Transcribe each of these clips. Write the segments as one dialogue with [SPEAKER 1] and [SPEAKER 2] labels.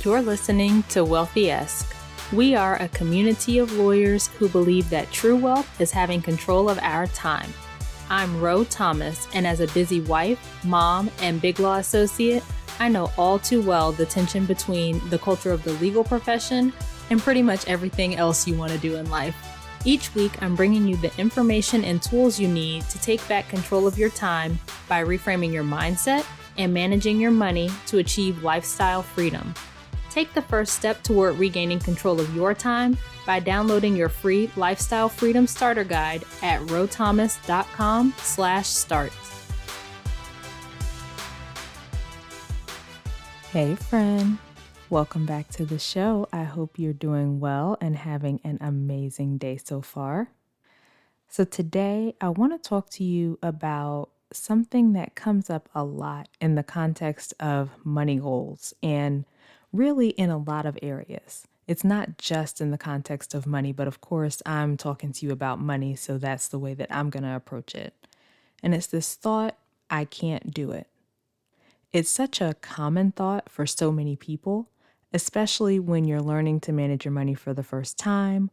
[SPEAKER 1] You're listening to Wealthy-esque. We are a community of lawyers who believe that true wealth is having control of our time. I'm Ro Thomas, and as a busy wife, mom, and big law associate, I know all too well the tension between the culture of the legal profession and pretty much everything else you want to do in life. Each week, I'm bringing you the information and tools you need to take back control of your time by reframing your mindset and managing your money to achieve lifestyle freedom. Take the first step toward regaining control of your time by downloading your free Lifestyle Freedom Starter Guide at rothomas.com/start. Hey friend, welcome back to the show. I hope you're doing well and having an amazing day so far. So today I want to talk to you about something that comes up a lot in the context of money goals and really in a lot of areas. It's not just in the context of money, but of course I'm talking to you about money, so that's the way that I'm going to approach it. And it's this thought, I can't do it. It's such a common thought for so many people, especially when you're learning to manage your money for the first time,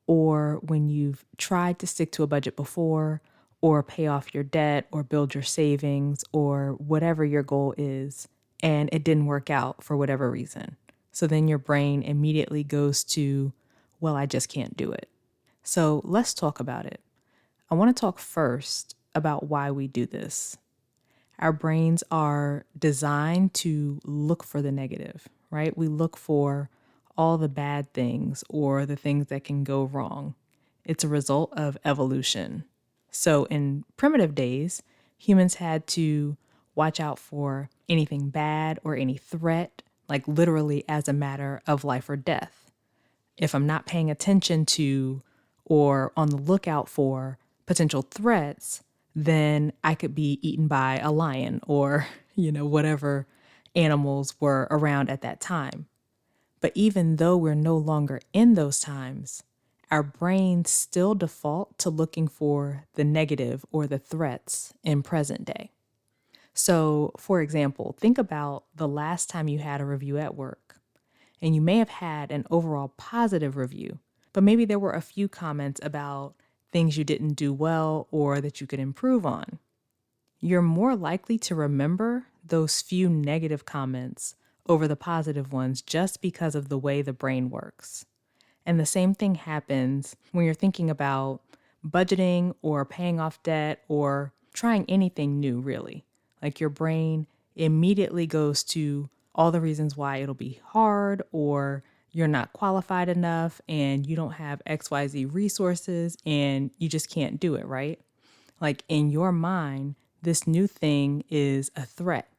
[SPEAKER 1] or when you've tried to stick to a budget before, or pay off your debt, or build your savings, or whatever your goal is, and it didn't work out for whatever reason. So then your brain immediately goes to, well, I just can't do it. So let's talk about it. I want to talk first about why we do this. Our brains are designed to look for the negative, right? We look for all the bad things or the things that can go wrong. It's a result of evolution. So in primitive days, humans had to watch out for anything bad or any threat, like literally as a matter of life or death. If I'm not paying attention to or on the lookout for potential threats, then I could be eaten by a lion or, whatever animals were around at that time. But even though we're no longer in those times, our brains still default to looking for the negative or the threats in present day. So, for example, think about the last time you had a review at work, and you may have had an overall positive review, but maybe there were a few comments about things you didn't do well or that you could improve on. You're more likely to remember those few negative comments over the positive ones just because of the way the brain works. And the same thing happens when you're thinking about budgeting or paying off debt or trying anything new, really. Like your brain immediately goes to all the reasons why it'll be hard or you're not qualified enough and you don't have XYZ resources and you just can't do it, right? Like in your mind, this new thing is a threat.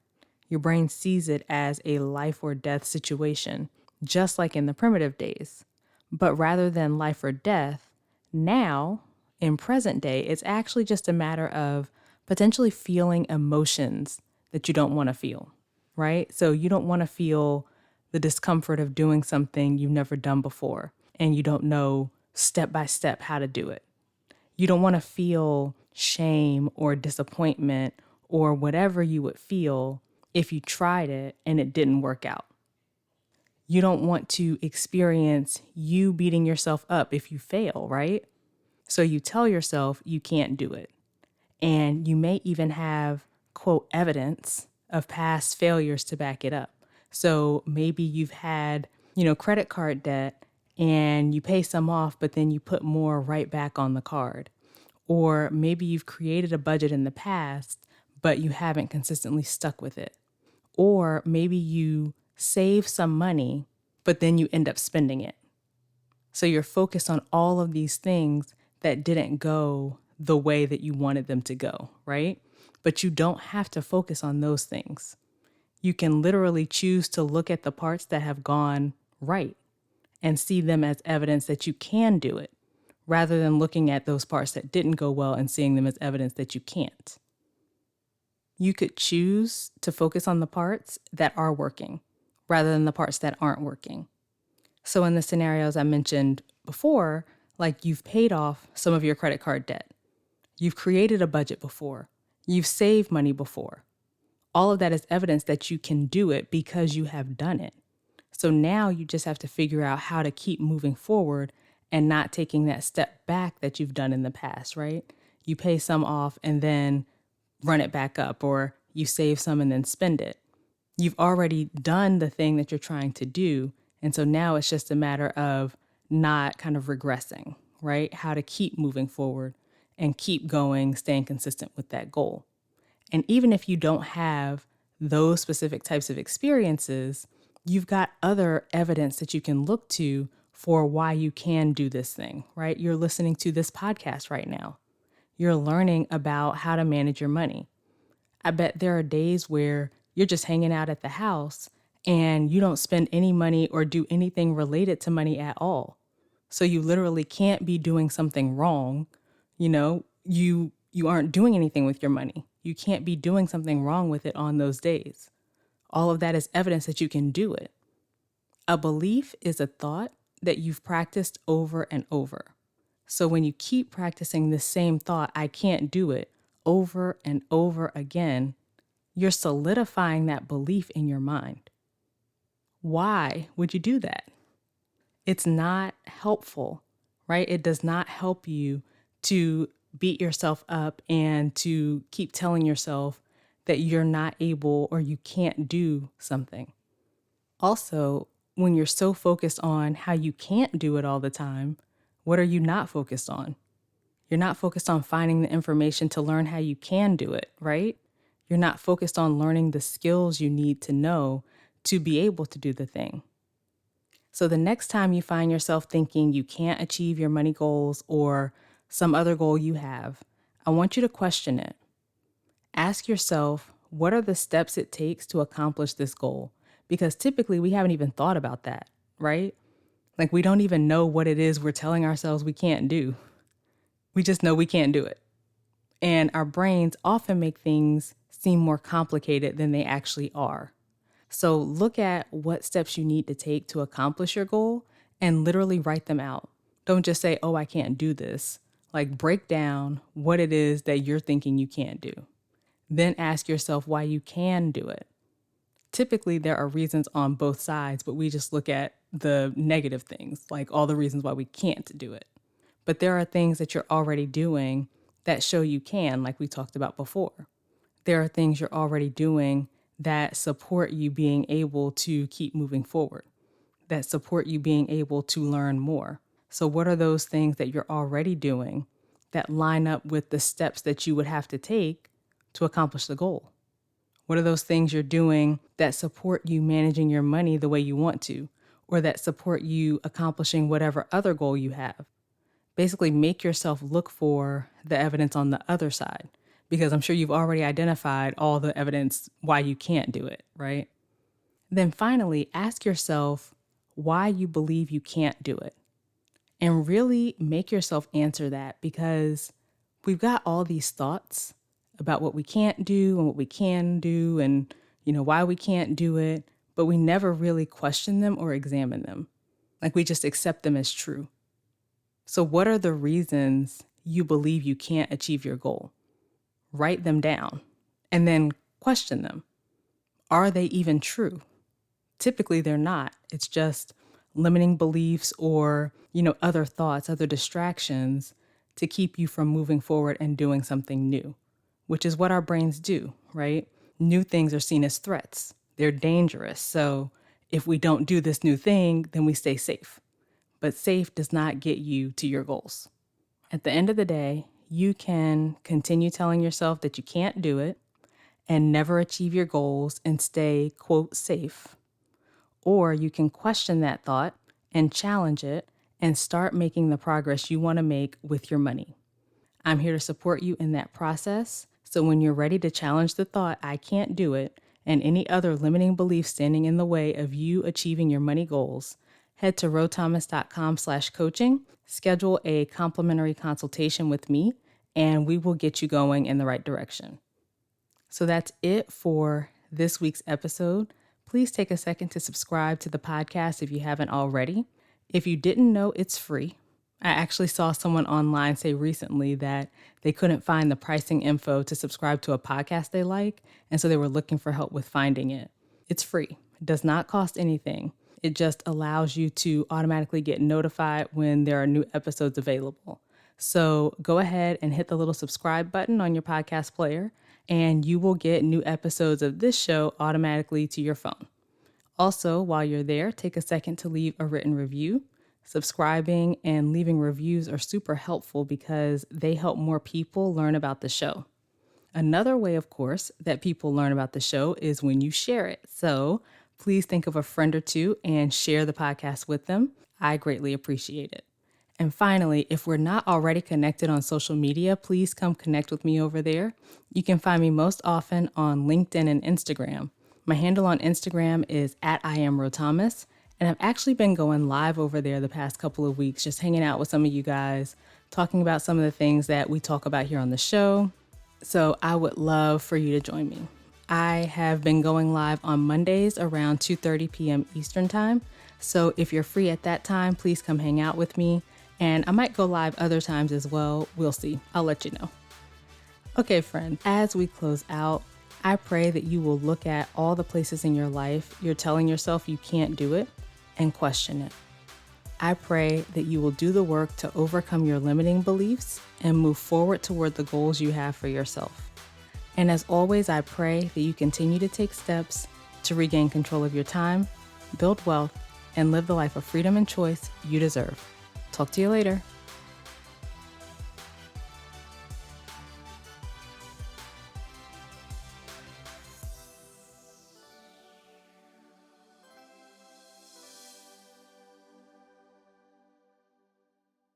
[SPEAKER 1] Your brain sees it as a life or death situation, just like in the primitive days. But rather than life or death, now, in present day, it's actually just a matter of potentially feeling emotions that you don't want to feel, right? So you don't want to feel the discomfort of doing something you've never done before and you don't know step by step how to do it. You don't want to feel shame or disappointment or whatever you would feel if you tried it and it didn't work out. You don't want to experience you beating yourself up if you fail, right? So you tell yourself you can't do it. And you may even have, quote, evidence of past failures to back it up. So maybe you've had, credit card debt and you pay some off, but then you put more right back on the card. Or maybe you've created a budget in the past, but you haven't consistently stuck with it. Or maybe you save some money, but then you end up spending it. So you're focused on all of these things that didn't go the way that you wanted them to go, right? But you don't have to focus on those things. You can literally choose to look at the parts that have gone right and see them as evidence that you can do it, rather than looking at those parts that didn't go well and seeing them as evidence that you can't. You could choose to focus on the parts that are working rather than the parts that aren't working. So in the scenarios I mentioned before, like you've paid off some of your credit card debt. You've created a budget before. You've saved money before. All of that is evidence that you can do it because you have done it. So now you just have to figure out how to keep moving forward and not taking that step back that you've done in the past, right? You pay some off and then run it back up, or you save some and then spend it. You've already done the thing that you're trying to do. And so now it's just a matter of not kind of regressing, right? How to keep moving forward and keep going, staying consistent with that goal. And even if you don't have those specific types of experiences, you've got other evidence that you can look to for why you can do this thing, right? You're listening to this podcast right now. You're learning about how to manage your money. I bet there are days where you're just hanging out at the house and you don't spend any money or do anything related to money at all. So you literally can't be doing something wrong. You aren't doing anything with your money. You can't be doing something wrong with it on those days. All of that is evidence that you can do it. A belief is a thought that you've practiced over and over. So when you keep practicing the same thought, I can't do it, over and over again, you're solidifying that belief in your mind. Why would you do that? It's not helpful, right? It does not help you to beat yourself up and to keep telling yourself that you're not able or you can't do something. Also, when you're so focused on how you can't do it all the time, what are you not focused on? You're not focused on finding the information to learn how you can do it, right? You're not focused on learning the skills you need to know to be able to do the thing. So the next time you find yourself thinking you can't achieve your money goals or some other goal you have, I want you to question it. Ask yourself, what are the steps it takes to accomplish this goal? Because typically we haven't even thought about that, right? Like we don't even know what it is we're telling ourselves we can't do. We just know we can't do it. And our brains often make things seem more complicated than they actually are. So look at what steps you need to take to accomplish your goal and literally write them out. Don't just say, oh, I can't do this. Like break down what it is that you're thinking you can't do. Then ask yourself why you can do it. Typically, there are reasons on both sides, but we just look at the negative things, like all the reasons why we can't do it. But there are things that you're already doing that show you can, like we talked about before. There are things you're already doing that support you being able to keep moving forward, that support you being able to learn more. So what are those things that you're already doing that line up with the steps that you would have to take to accomplish the goal? What are those things you're doing that support you managing your money the way you want to, or that support you accomplishing whatever other goal you have? Basically, make yourself look for the evidence on the other side, because I'm sure you've already identified all the evidence why you can't do it, right? Then finally, ask yourself why you believe you can't do it. And really make yourself answer that, because we've got all these thoughts about what we can't do and what we can do and, why we can't do it, but we never really question them or examine them. Like we just accept them as true. So what are the reasons you believe you can't achieve your goal? Write them down and then question them. Are they even true? Typically they're not. It's just limiting beliefs or, other thoughts, other distractions to keep you from moving forward and doing something new, which is what our brains do, right? New things are seen as threats. They're dangerous. So if we don't do this new thing, then we stay safe. But safe does not get you to your goals. At the end of the day, you can continue telling yourself that you can't do it and never achieve your goals and stay, quote, safe. Or you can question that thought and challenge it and start making the progress you want to make with your money. I'm here to support you in that process. So when you're ready to challenge the thought, I can't do it, and any other limiting beliefs standing in the way of you achieving your money goals, head to rothomas.com/coaching, schedule a complimentary consultation with me, and we will get you going in the right direction. So that's it for this week's episode. Please take a second to subscribe to the podcast if you haven't already. If you didn't know, it's free. I actually saw someone online say recently that they couldn't find the pricing info to subscribe to a podcast they like, and so they were looking for help with finding it. It's free. It does not cost anything. It just allows you to automatically get notified when there are new episodes available. So go ahead and hit the little subscribe button on your podcast player, and you will get new episodes of this show automatically to your phone. Also, while you're there, take a second to leave a written review. Subscribing and leaving reviews are super helpful because they help more people learn about the show. Another way, of course, that people learn about the show is when you share it. So please think of a friend or two and share the podcast with them. I greatly appreciate it. And finally, if we're not already connected on social media, please come connect with me over there. You can find me most often on LinkedIn and Instagram. My handle on Instagram is @IamRoThomas, and I've actually been going live over there the past couple of weeks, just hanging out with some of you guys, talking about some of the things that we talk about here on the show. So I would love for you to join me. I have been going live on Mondays around 2:30 p.m. Eastern Time. So if you're free at that time, please come hang out with me. And I might go live other times as well. We'll see. I'll let you know. Okay, friend, as we close out, I pray that you will look at all the places in your life you're telling yourself you can't do it and question it. I pray that you will do the work to overcome your limiting beliefs and move forward toward the goals you have for yourself. And as always, I pray that you continue to take steps to regain control of your time, build wealth, and live the life of freedom and choice you deserve. Talk to you later.